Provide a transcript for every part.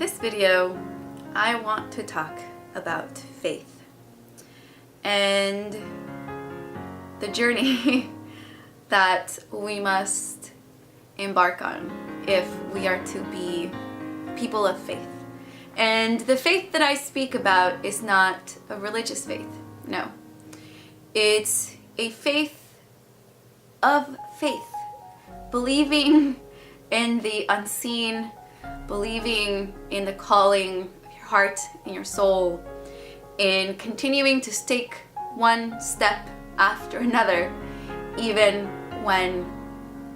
this video, I want to talk about faith and the journey that we must embark on if we are to be people of faith. And the faith that I speak about is not a religious faith, no. It's a faith of faith, believing in the unseen, believing in the calling of your heart and your soul, in continuing to take one step after another, even when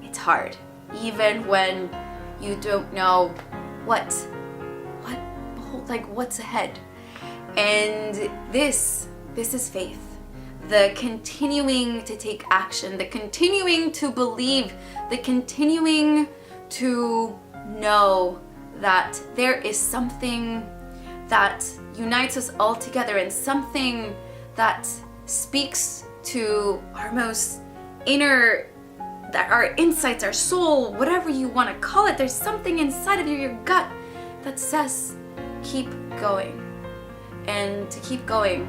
it's hard, even when you don't know what's ahead. And this is faith. The continuing to take action, the continuing to believe, the continuing to know that there is something that unites us all together and something that speaks to our most inner, that our insights, our soul, whatever you want to call it. There's something inside of you, your gut, that says keep going. And to keep going,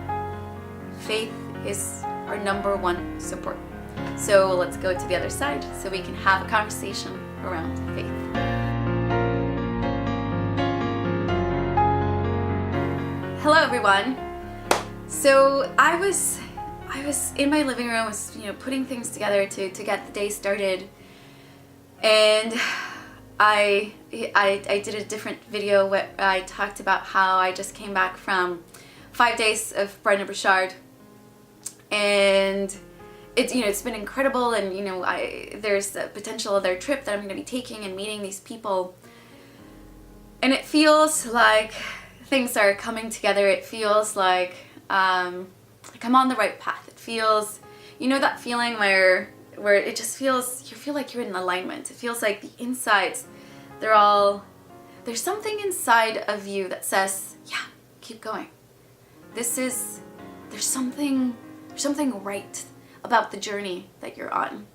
faith is our #1 support. So let's go to the other side so we can have a conversation around faith. Hello everyone. So I was in my living room, putting things together to get the day started, and I did a different video where I talked about how I just came back from 5 days of Brunner-Burchard, and it's been incredible, and there's a potential other trip that I'm going to be taking and meeting these people, and it feels like things are coming together. It feels like I'm on the right path. It feels, that feeling where it just feels, you feel like you're in alignment. It feels like the insides, there's something inside of you that says, yeah, keep going. There's something right about the journey that you're on.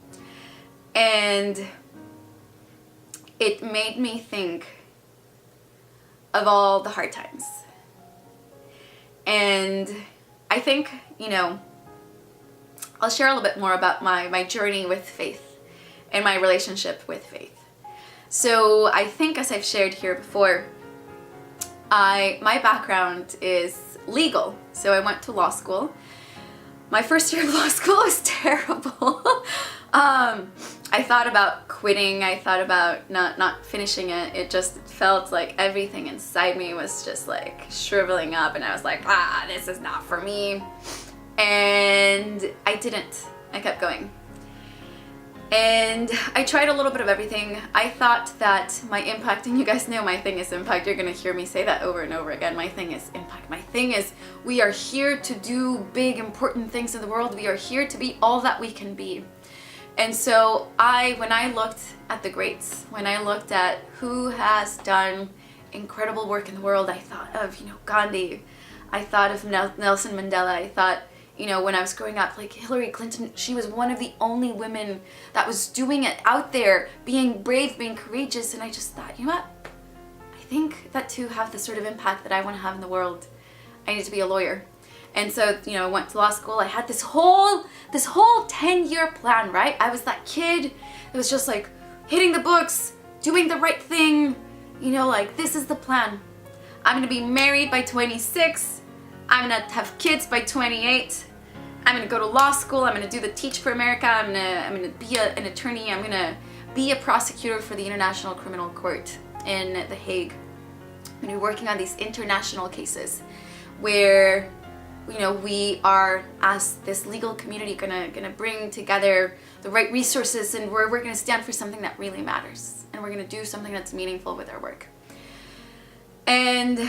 And it made me think of all the hard times. And I think, I'll share a little bit more about my journey with faith and my relationship with faith. So I think, as I've shared here before, my background is legal. So I went to law school. My first year of law school was terrible. I thought about quitting. I thought about not finishing it. It just felt like everything inside me was just like shriveling up, and I was like, this is not for me. And I didn't. I kept going. And I tried a little bit of everything. I thought that my impact, and you guys know my thing is impact. You're gonna hear me say that over and over again. My thing is impact. My thing is we are here to do big, important things in the world. We are here to be all that we can be. And so when I looked at the greats, when I looked at who has done incredible work in the world, I thought of, Gandhi. I thought of Nelson Mandela. I thought, when I was growing up, like Hillary Clinton, she was one of the only women that was doing it out there, being brave, being courageous. And I just thought, you know what? I think that to have the sort of impact that I want to have in the world, I need to be a lawyer. And so, I went to law school. I had this whole 10-year plan, right? I was that kid. It was just like hitting the books, doing the right thing, like this is the plan. I'm gonna be married by 26. I'm gonna have kids by 28. I'm gonna go to law school. I'm gonna do the Teach for America. I'm gonna be an attorney. I'm gonna be a prosecutor for the International Criminal Court in The Hague. I'm gonna be working on these international cases where we are, as this legal community, gonna bring together the right resources, and we're gonna stand for something that really matters, and we're gonna do something that's meaningful with our work. And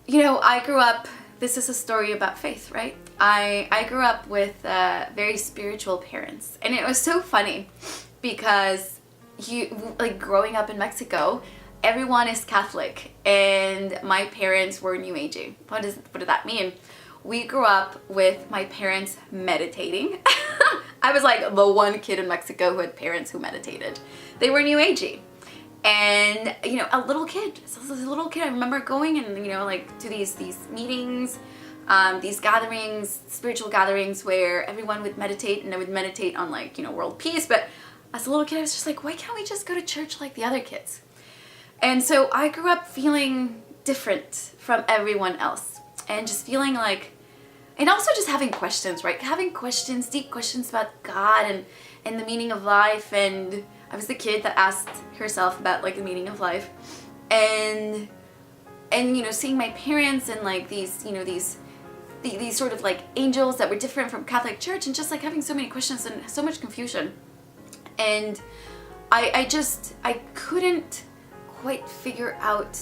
I grew up, this is a story about faith, right? I grew up with very spiritual parents, and it was so funny because growing up in Mexico, everyone is Catholic, and my parents were New Agey. What did that mean? We grew up with my parents meditating. I was like the one kid in Mexico who had parents who meditated. They were New Agey. And, you know, a little kid, I remember going and, you know, like to these meetings, these gatherings, spiritual gatherings where everyone would meditate, and I would meditate on, like, you know, world peace. But as a little kid, I was just like, why can't we just go to church like the other kids? And so I grew up feeling different from everyone else, and just feeling like, and also just having questions, right? Having questions, deep questions about God and the meaning of life. And I was the kid that asked herself about, like, the meaning of life. And you know, seeing my parents and, like, these, you know, these sort of, like, angels that were different from Catholic Church, and just, like, having so many questions and so much confusion. And I couldn't quite figure out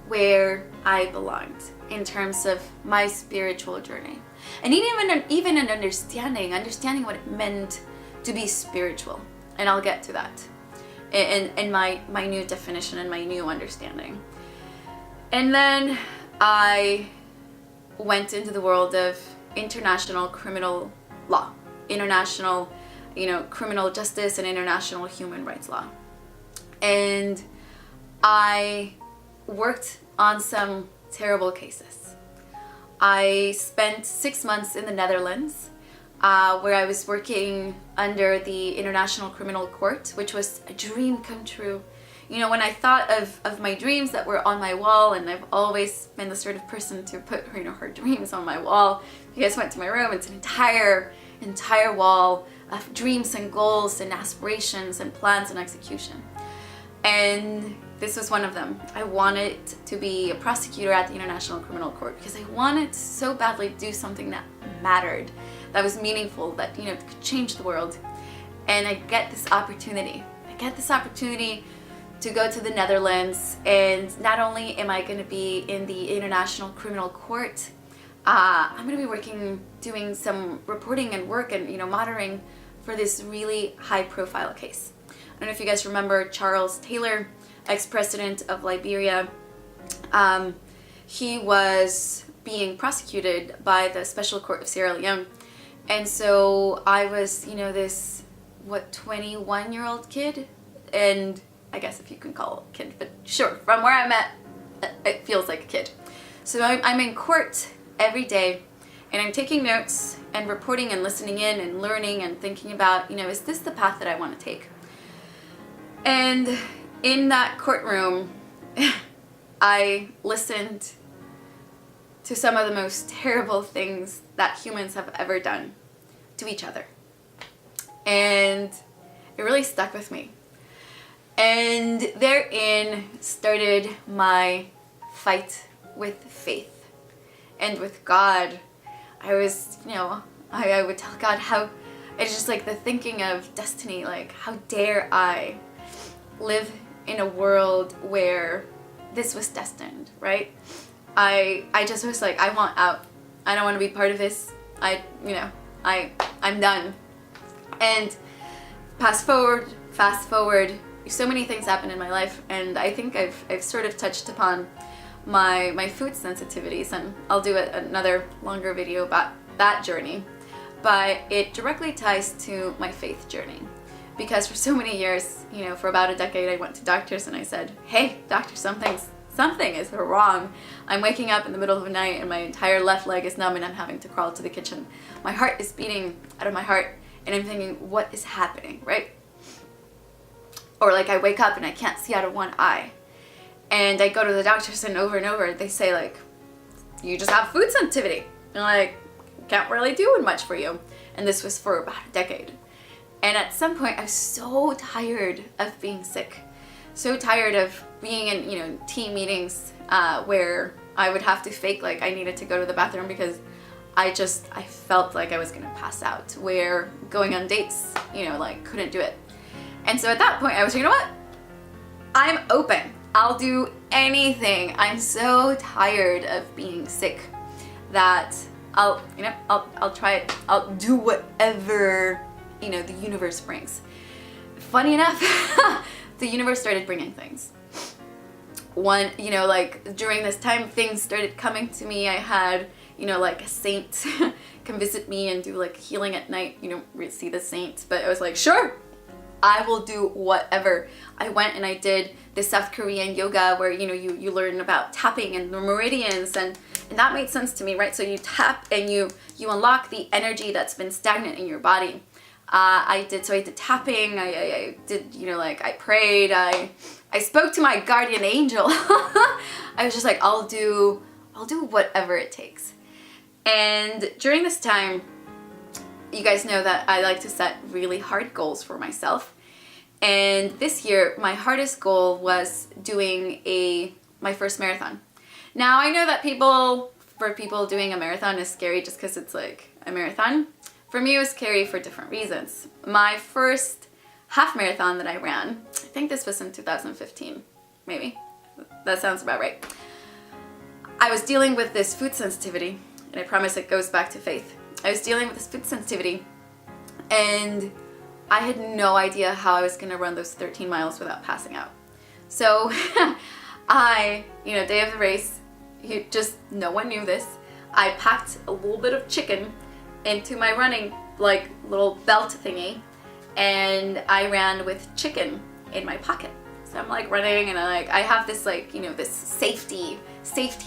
where I belonged in terms of my spiritual journey. And even an understanding what it meant to be spiritual. And I'll get to that in my new definition and my new understanding. And then I went into the world of international criminal law, international, you know, criminal justice and international human rights law. And I worked on some terrible cases. I spent 6 months in the Netherlands, where I was working under the International Criminal Court, which was a dream come true. You know, when I thought of my dreams that were on my wall, and I've always been the sort of person to put, you know, her dreams on my wall. You guys went to my room, it's an entire wall of dreams and goals and aspirations and plans and execution. And this was one of them. I wanted to be a prosecutor at the International Criminal Court because I wanted so badly to do something that mattered, that was meaningful, that, you know, could change the world. And I get this opportunity. To go to the Netherlands, and not only am I going to be in the International Criminal Court, I'm going to be doing some reporting and work and, you know, monitoring for this really high-profile case. I don't know if you guys remember Charles Taylor, ex-president of Liberia. He was being prosecuted by the Special Court of Sierra Leone, and so I was, you know, this 21-year-old kid, and I guess if you can call it a kid, but sure, from where I'm at, it feels like a kid. So I'm in court every day, and I'm taking notes and reporting and listening in and learning and thinking about, you know, is this the path that I want to take? And in that courtroom, I listened to some of the most terrible things that humans have ever done to each other. And it really stuck with me. And therein started my fight with faith and with God. I was, you know, I would tell God how, it's just like the thinking of destiny, like, how dare I live in a world where this was destined, right? I just was like, I want out. I don't want to be part of this. I'm done. And fast forward, so many things happen in my life, and I think I've sort of touched upon my food sensitivities, and I'll do another longer video about that journey. But it directly ties to my faith journey, because for so many years, you know, for about a decade, I went to doctors and I said, hey, doctor, something is wrong. I'm waking up in the middle of the night and my entire left leg is numb and I'm having to crawl to the kitchen. My heart is beating out of my heart and I'm thinking, what is happening, right? Or like I wake up and I can't see out of one eye. And I go to the doctors and over they say, like, you just have food sensitivity. And like, can't really do much for you. And this was for about a decade. And at some point I was so tired of being sick. So tired of being in, you know, team meetings where I would have to fake like I needed to go to the bathroom because I felt like I was gonna pass out, where going on dates, you know, like couldn't do it. And so at that point I was, you know what? I'm open. I'll do anything. I'm so tired of being sick that I'll try it. I'll do whatever, you know, the universe brings. Funny enough, the universe started bringing things. One, you know, like during this time things started coming to me. I had, you know, like a saint come visit me and do like healing at night. You don't really see the saint, but I was like, sure, I will do whatever. I went and I did the South Korean yoga where, you know, you learn about tapping and the meridians, and that made sense to me, right? So you tap and you unlock the energy that's been stagnant in your body. I did tapping, I did, you know, like I prayed, I spoke to my guardian angel. I was just like, I'll do whatever it takes. And during this time, you guys know that I like to set really hard goals for myself. And this year, my hardest goal was doing my first marathon. Now, I know that for people doing a marathon is scary just because it's like a marathon. For me, it was scary for different reasons. My first half marathon that I ran, I think this was in 2015, maybe. That sounds about right. I was dealing with this food sensitivity, and I promise it goes back to faith. I was dealing with this food sensitivity, and I had no idea how I was gonna run those 13 miles without passing out. So day of the race, no one knew this, I packed a little bit of chicken into my running, like, little belt thingy, and I ran with chicken in my pocket. So I'm like running, and I have this, like, you know, this safety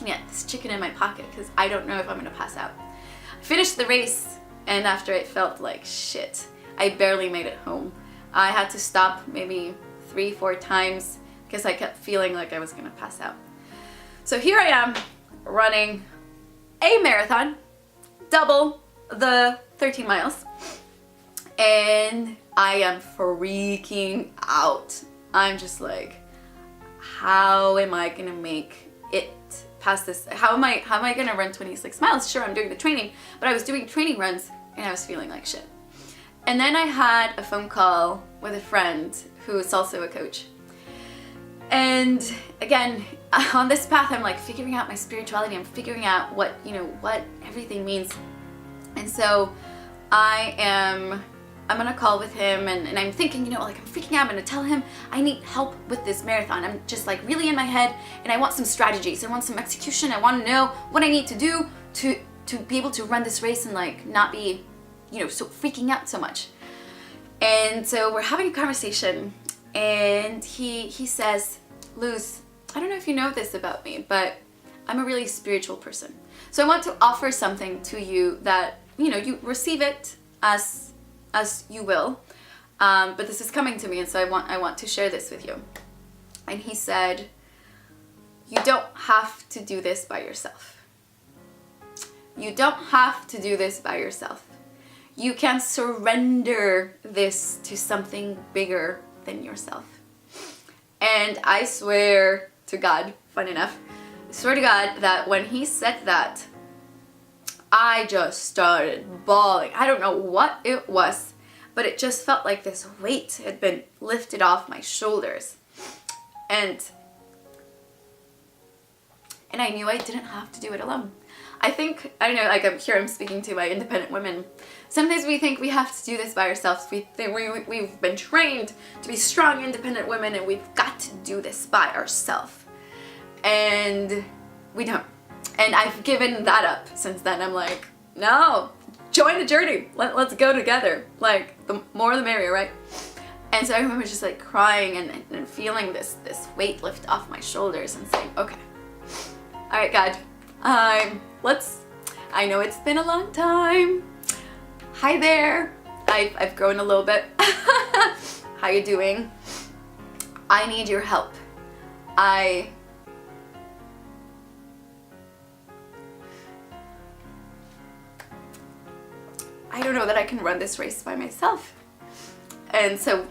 net, this chicken in my pocket, because I don't know if I'm gonna pass out. I finished the race, and after it felt like shit. I barely made it home. I had to stop maybe 3-4 times because I kept feeling like I was gonna pass out. So here I am running a marathon, double the 13 miles, and I am freaking out. I'm just like, how am I gonna make it past this? How am I gonna run 26 miles? Sure, I'm doing the training, but I was doing training runs and I was feeling like shit. And then I had a phone call with a friend who is also a coach. And again, on this path, I'm like figuring out my spirituality. I'm figuring out what everything means. And so I'm gonna call with him, and I'm thinking, I'm freaking out. I'm gonna tell him I need help with this marathon. I'm just like really in my head, and I want some strategies. I want some execution. I want to know what I need to do to be able to run this race and like not be, so freaking out so much. And so we're having a conversation, and he says, Luz, I don't know if you know this about me, but I'm a really spiritual person. So I want to offer something to you that, you receive it as you will, but this is coming to me, and so I want to share this with you. And he said, you don't have to do this by yourself. You don't have to do this by yourself. You can surrender this to something bigger than yourself. And I swear to God, fun enough, I swear to God that when he said that, I just started bawling. I don't know what it was, but it just felt like this weight had been lifted off my shoulders. And I knew I didn't have to do it alone. I don't know, like I'm speaking to my independent women. Sometimes we think we have to do this by ourselves. We've been trained to be strong, independent women, and we've got to do this by ourselves. And we don't. And I've given that up since then. I'm like, no, join the journey. Let's go together. Like, the more the merrier, right? And so I remember just like crying and feeling this weight lift off my shoulders and saying, okay, all right, God, I know it's been a long time. Hi there. I've grown a little bit. How you doing? I need your help. I don't know that I can run this race by myself. And so,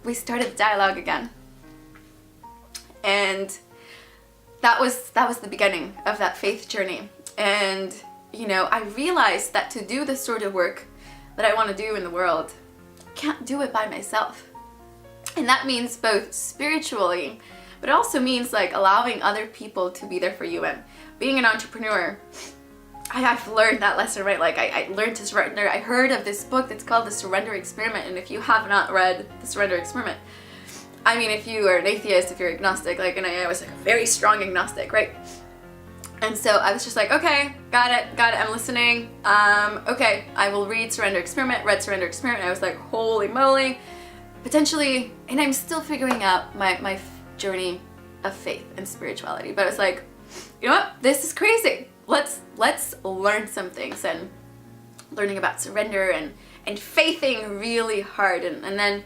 we started the dialogue again. And that was the beginning of that faith journey. And, I realized that to do the sort of work that I want to do in the world, I can't do it by myself. And that means both spiritually, but it also means like allowing other people to be there for you. And being an entrepreneur, I've learned that lesson, right? Like I learned to surrender. I heard of this book that's called The Surrender Experiment. And if you have not read The Surrender Experiment, I mean, if you are an atheist, if you're agnostic, and I was like a very strong agnostic, right? And so I was just like, okay, got it, I'm listening. Okay, I will read Surrender Experiment, read Surrender Experiment, and I was like, holy moly, potentially, and I'm still figuring out my journey of faith and spirituality, but it's like, you know what, this is crazy. Let's learn some things, and learning about surrender and faithing really hard. And then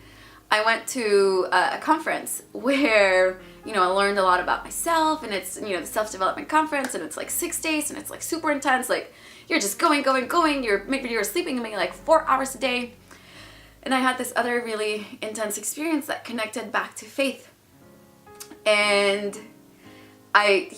I went to a conference where, you know, I learned a lot about myself, and it's, you know, the self-development conference, and it's like 6 days, and it's like super intense. Like, you're just going. Maybe you're sleeping maybe like 4 hours a day. And I had this other really intense experience that connected back to faith. And I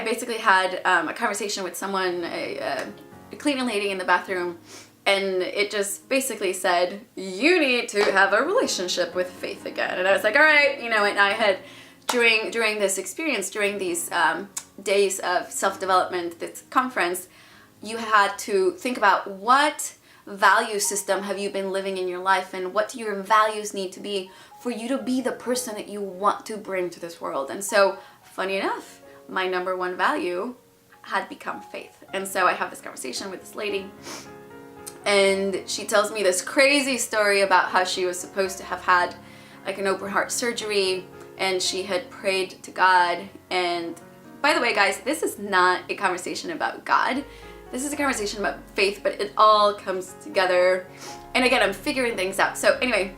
basically had a conversation with someone, a cleaning lady in the bathroom, and it just basically said, you need to have a relationship with faith again. And I was like, all right, you know, and I had, during this experience, during these days of self-development, this conference, you had to think about what value system have you been living in your life, and what do your values need to be for you to be the person that you want to bring to this world. And so, funny enough, my number one value had become faith. And so I have this conversation with this lady, and she tells me this crazy story about how she was supposed to have had like an open heart surgery, and she had prayed to God. And by the way, guys, this is not a conversation about God. This is a conversation about faith, but it all comes together. And again, I'm figuring things out. So anyway,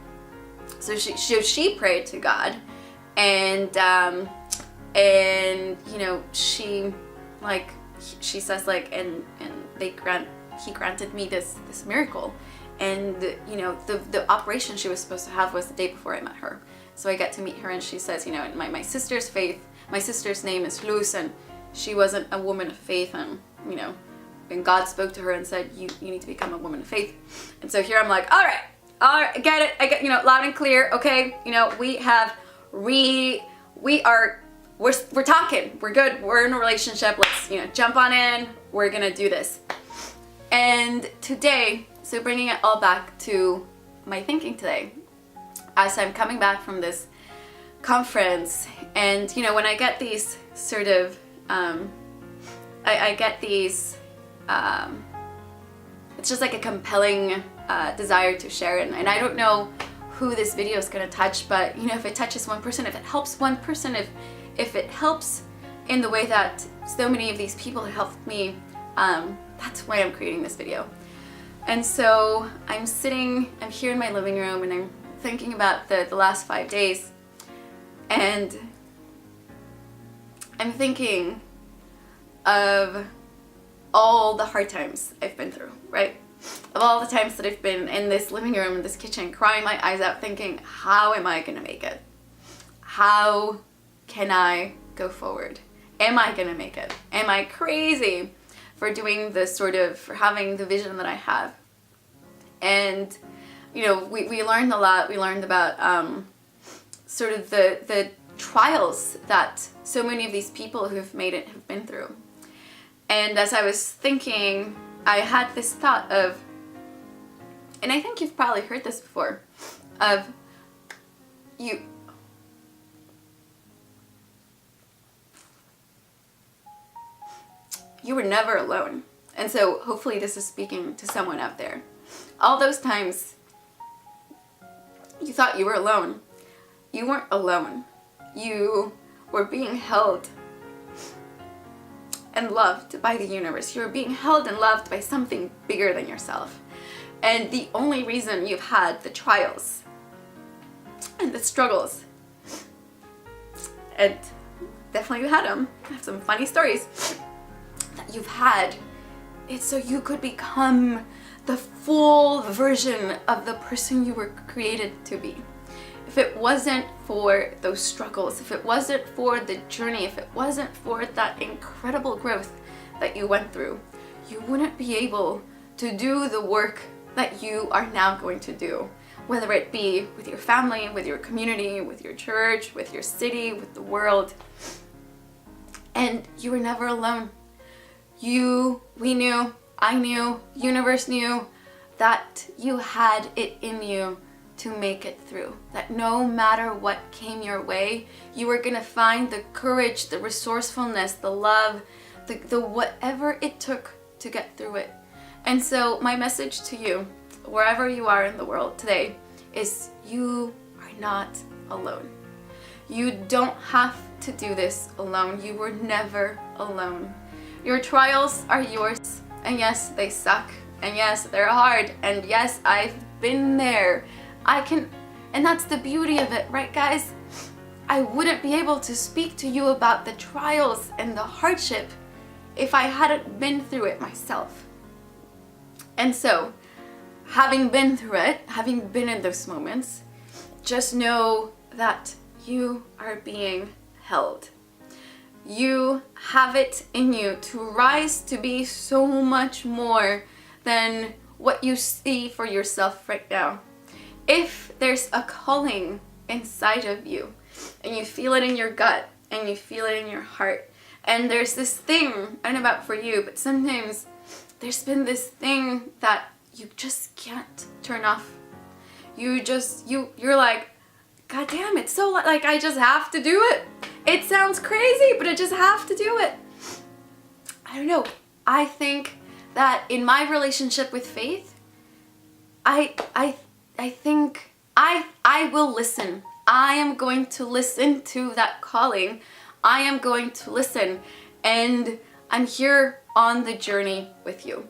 so she prayed to God, and you know, she says like, and he granted me this miracle. And you know, the operation she was supposed to have was the day before I met her. So I get to meet her, and she says, you know, my sister's faith, my sister's name is Luz, and she wasn't a woman of faith, and you know, and God spoke to her and said, you need to become a woman of faith. And so here I'm like, all right, I get, you know, loud and clear. Okay, you know, we're talking, we're good, we're in a relationship, let's, you know, jump on in, we're gonna do this. And today, so bringing it all back to my thinking today, as I'm coming back from this conference, and you know, when I get these sort of, I get these, it's just like a compelling desire to share it. And I don't know who this video is going to touch, but you know, if it touches one person, if it helps one person, if it helps in the way that so many of these people have helped me, that's why I'm creating this video. And so I'm here in my living room, and I'm thinking about the last 5 days, and I'm thinking of all the hard times I've been through, right? Of all the times that I've been in this living room, in this kitchen, crying my eyes out, thinking, how am I gonna make it? How can I go forward? Am I gonna make it? Am I crazy for doing this for having the vision that I have? And, you know, we learned a lot. We learned about sort of the trials that so many of these people who have made it have been through. And as I was thinking, I had this thought of, and I think you've probably heard this before, of you were never alone. And so hopefully this is speaking to someone out there. All those times you thought you were alone, you weren't alone. You were being held and loved by the universe. You're being held and loved by something bigger than yourself. And the only reason you've had the trials and the struggles, and definitely you had them, I have some funny stories that you've had, it's so you could become the full version of the person you were created to be. If it wasn't for those struggles, if it wasn't for the journey, if it wasn't for that incredible growth that you went through, you wouldn't be able to do the work that you are now going to do, whether it be with your family, with your community, with your church, with your city, with the world. And you were never alone. We knew, I knew, universe knew that you had it in you to make it through. That no matter what came your way, you were gonna find the courage, the resourcefulness, the love, the whatever it took to get through it. And so my message to you, wherever you are in the world today, is you are not alone. You don't have to do this alone. You were never alone. Your trials are yours, and yes, they suck, and yes, they're hard, and yes, I've been there. And that's the beauty of it, right guys? I wouldn't be able to speak to you about the trials and the hardship if I hadn't been through it myself. And so, having been through it, having been in those moments, just know that you are being held. You have it in you to rise to be so much more than what you see for yourself right now. If there's a calling inside of you, and you feel it in your gut, and you feel it in your heart, and there's this thing, I don't know about for you, but sometimes there's been this thing that you just can't turn off. You're like, God damn, it's so like I just have to do it. It sounds crazy, but I just have to do it. I don't know. I think that in my relationship with faith, I think I will listen. I am going to listen to that calling. I am going to listen, and I'm here on the journey with you.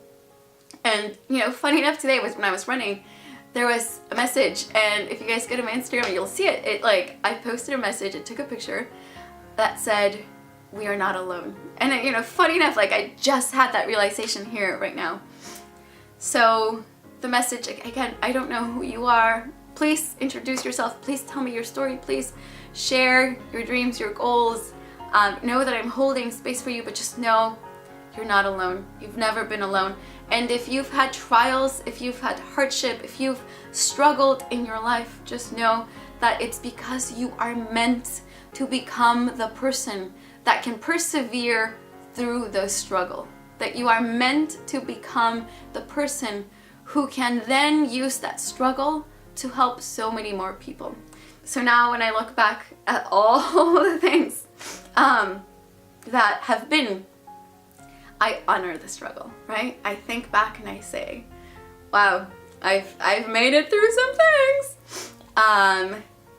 And you know, funny enough, today was when I was running, there was a message, and if you guys go to my Instagram, you'll see it. It like, I posted a message, it took a picture that said, "We are not alone." And you know, funny enough, like I just had that realization here right now. So the message, again, I don't know who you are. Please introduce yourself. Please tell me your story. Please share your dreams, your goals. Know that I'm holding space for you, but just know you're not alone. You've never been alone. And if you've had trials, if you've had hardship, if you've struggled in your life, just know that it's because you are meant to become the person that can persevere through the struggle. That you are meant to become the person who can then use that struggle to help so many more people. So now when I look back at all the things that have been, I honor the struggle, right? I think back and I say, wow, I've made it through some things.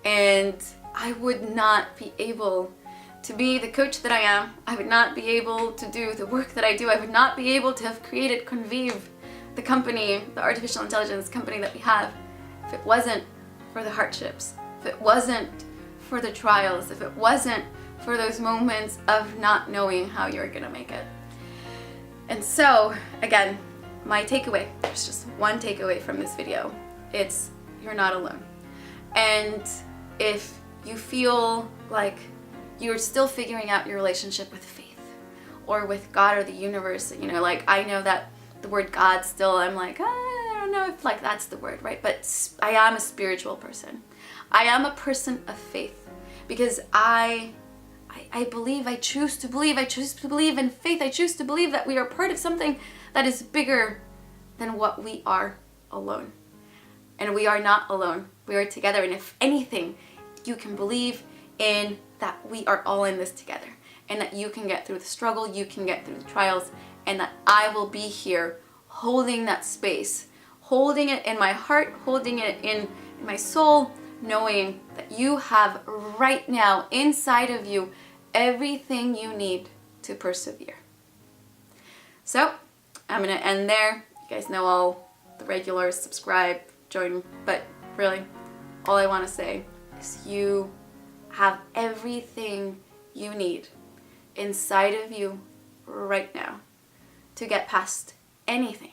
And I would not be able to be the coach that I am. I would not be able to do the work that I do. I would not be able to have created Convive, the company, the artificial intelligence company that we have, if it wasn't for the hardships, if it wasn't for the trials, if it wasn't for those moments of not knowing how you're gonna make it. And so, again, my takeaway, there's just one takeaway from this video. It's, you're not alone. And if you feel like you're still figuring out your relationship with faith or with God or the universe, you know, like I know that the word God still, I'm like, I don't know if like that's the word, right? But I am a spiritual person. I am a person of faith because I believe, I choose to believe in faith. I choose to believe that we are part of something that is bigger than what we are alone. And we are not alone. We are together. And if anything, you can believe in that we are all in this together and that you can get through the struggle, you can get through the trials, and that I will be here holding that space, holding it in my heart, holding it in my soul, knowing that you have right now inside of you everything you need to persevere. So I'm gonna end there. You guys know all the regulars, subscribe, join, but really all I want to say is you have everything you need inside of you right now to get past anything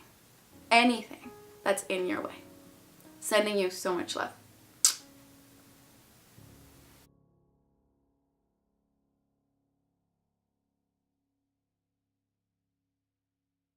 that's in your way. Sending you so much love.